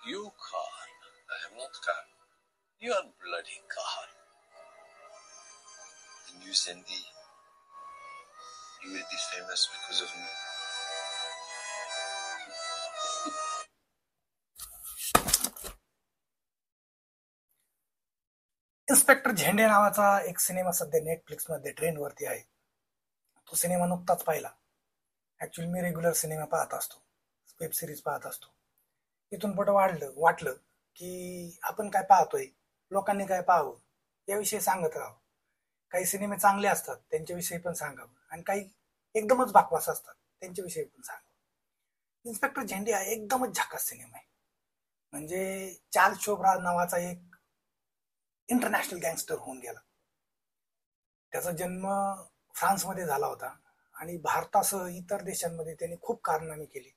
You Khan. I am not Khan. You are bloody Khan. And you, Sandy, you will be famous because of me. Inspector झेंडे नावाचा एक cinema सध्या नेटफ्लिक्समध्ये ट्रेंडवरती आहे. तो cinema नुकताच पाहिला. ऍक्च्युअली मी रेग्युलर सिनेमा पाहत असतो, वेब सिरीज पाहत असतो. इथून पुढे वाटलं की आपण काय पाहतोय, लोकांनी काय पाहावं याविषयी सांगत राहावं. काही सिनेमे चांगले असतात त्यांच्याविषयी पण सांगावं आणि काही एकदमच बाकवास असतात त्यांच्याविषयी पण सांगावं. इन्स्पेक्टर झेंडे हा एकदमच झकास सिनेमा आहे. म्हणजे चार्ल्स शोभराज नावाचा एक इंटरनॅशनल गँगस्टर होऊन गेला. त्याचा जन्म फ्रान्समध्ये झाला होता आणि भारतासह इतर देशांमध्ये त्यांनी खूप कारनामे केली.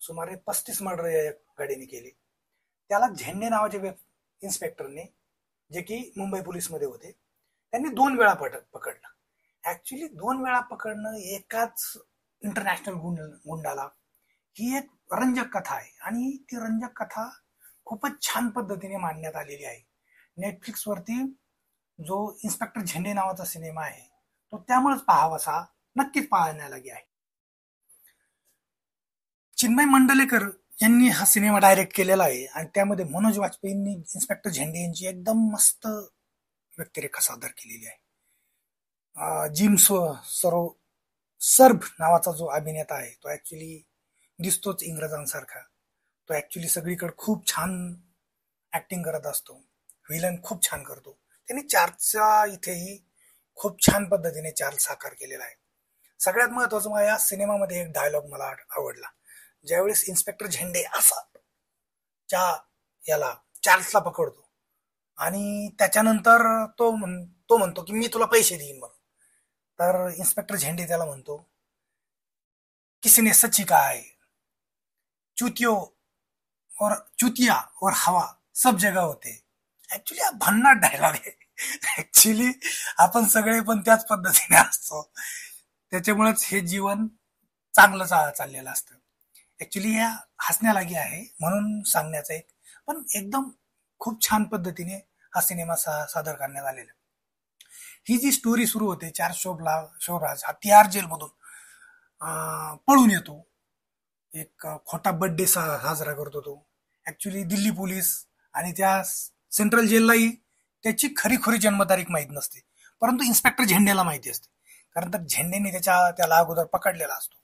सुमारे 35 मर्डर या गाडीने केली. त्याला झेंडे नावाचे इन्स्पेक्टरने, जे की मुंबई पोलीसमध्ये होते, त्यांनी 2 वेळा पकडलं. ऍक्च्युली 2 वेळा पकडणं एकाच इंटरनॅशनल गुंडाला ही एक रंजक कथा आहे आणि ती रंजक कथा खूपच छान पद्धतीने मांडण्यात आलेली आहे. नेटफ्लिक्सवरती जो इन्स्पेक्टर झेंडे नावाचा सिनेमा आहे तो त्यामुळेच पाहावासा नक्कीच पाहण्यालागी आहे. चिन्मय मंडलेकर यांनी हा सिनेमा डायरेक्ट केलेला आहे आणि त्यामध्ये मनोज वाजपेयींनी इन्स्पेक्टर झेंडे यांची एकदम मस्त व्यक्तिरेखा सादर केलेली आहे. जिम सर्ब नावाचा जो अभिनेता आहे तो ऍक्च्युली दिसतोच इंग्रजांसारखा. तो ऍक्च्युली सगळीकडे खूप छान ऍक्टिंग करत असतो. विलन खूप छान करतो. त्यांनी चार्ल्सचा इथेही खूप छान पद्धतीने चार्ल्स साकार केलेला आहे. सगळ्यात महत्वाचं मला या सिनेमामध्ये एक डायलॉग मला आवडला. ज्यावेळेस इन्स्पेक्टर झेंडे असा याला चार्ल्सला पकडतो आणि त्याच्यानंतर तो म्हणतो की मी तुला पैसे देईन म्हणून. तर इन्स्पेक्टर झेंडे त्याला म्हणतो किसने सच्ची कहा है, चुतिया और हवा सब जगह होते. ऍक्च्युली हा भन्नाट डायलॉग आहे. ऍक्च्युली आपण सगळे पण त्याच पद्धतीने असतो, त्याच्यामुळेच हे जीवन चांगलं चाललेलं असतं. ऍक्च्युली या हसण्यालागी आहे म्हणून सांगण्याचं एक, पण एकदम खूप छान पद्धतीने हा सिनेमा सादर करण्यात आलेला. ही जी स्टोरी सुरू होते, चार्ल्स शोभराज हा तिहार जेलमधून पळून येतो. एक खोटा बर्थडे साजरा करतो तो. ऍक्च्युली दिल्ली पोलीस आणि त्या सेंट्रल जेललाही त्याची खरी जन्मतारीख माहीत नसते, परंतु इन्स्पेक्टर झेंडेला माहिती असते, कारण तर झेंडेने त्याला अगोदर पकडलेला असतो.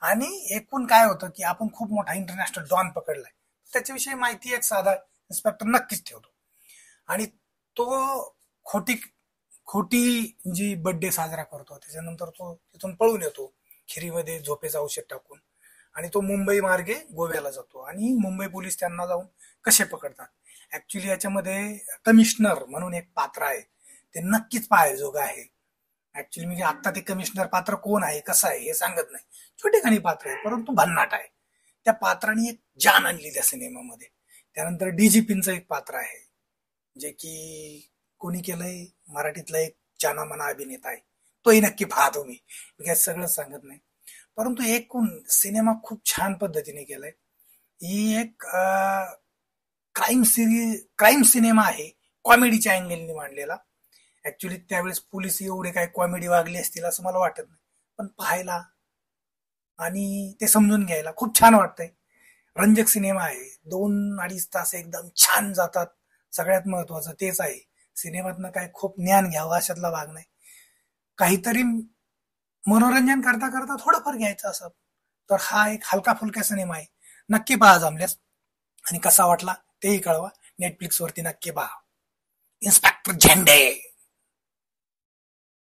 आणि एकूण काय होतं की आपण खूप मोठा इंटरनॅशनल डॉन पकडलाय, त्याच्याविषयी माहिती एक साधा इन्स्पेक्टर नक्कीच ठेवतो. आणि तो खोटी जी बर्थडे साजरा करतो, त्याच्यानंतर तो तिथून पळून येतो खिरीमध्ये झोपेचं औषध टाकून आणि तो मुंबई मार्गे गोव्याला जातो. आणि मुंबई पोलीस त्यांना जाऊन कसे पकडतात. ऍक्च्युली याच्यामध्ये कमिशनर म्हणून एक पात्र आहे, ते नक्कीच पाहायजोग आहे. ऍक्च्युली मी आता ते कमिशनर पात्र कोण आहे, कसं आहे हे सांगत नाही. छोटेखानी पात्र आहे परंतु भन्नाट आहे. त्या पात्राने एक जान आणली त्या सिनेमामध्ये. त्यानंतर डीजीपींचं एक पात्र आहे, जे की कोणी केलंय, मराठीतला एक जानामाना अभिनेता आहे, तोही नक्की पहा तुम्ही. मी काय सगळं सांगत नाही, परंतु एकूण सिनेमा खूप छान पद्धतीने केलाय. ही एक क्राईम सिनेमा आहे, कॉमेडीच्या अँगलने मांडलेला. ऍक्च्युली त्यावेळेस पोलीस एवढे काय कॉमेडी वागले असतील असं मला वाटत नाही, पण पाहायला आणि ते समजून घ्यायला खूप छान वाटतंय. रंजक सिनेमा आहे. 2-2.5 तास एकदम छान जातात. सगळ्यात महत्वाचं तेच आहे. सिनेमातनं काय खूप ज्ञान घ्यावं अशातला भाग नाही, काहीतरी मनोरंजन करता करता थोडंफार घ्यायचं असं. तर हा एक हलका फुलका सिनेमा आहे, नक्की पहा जमल्यास. आणि कसा वाटला तेही कळवा. नेटफ्लिक्सवरती नक्की पहा इन्स्पेक्टर झेंडे.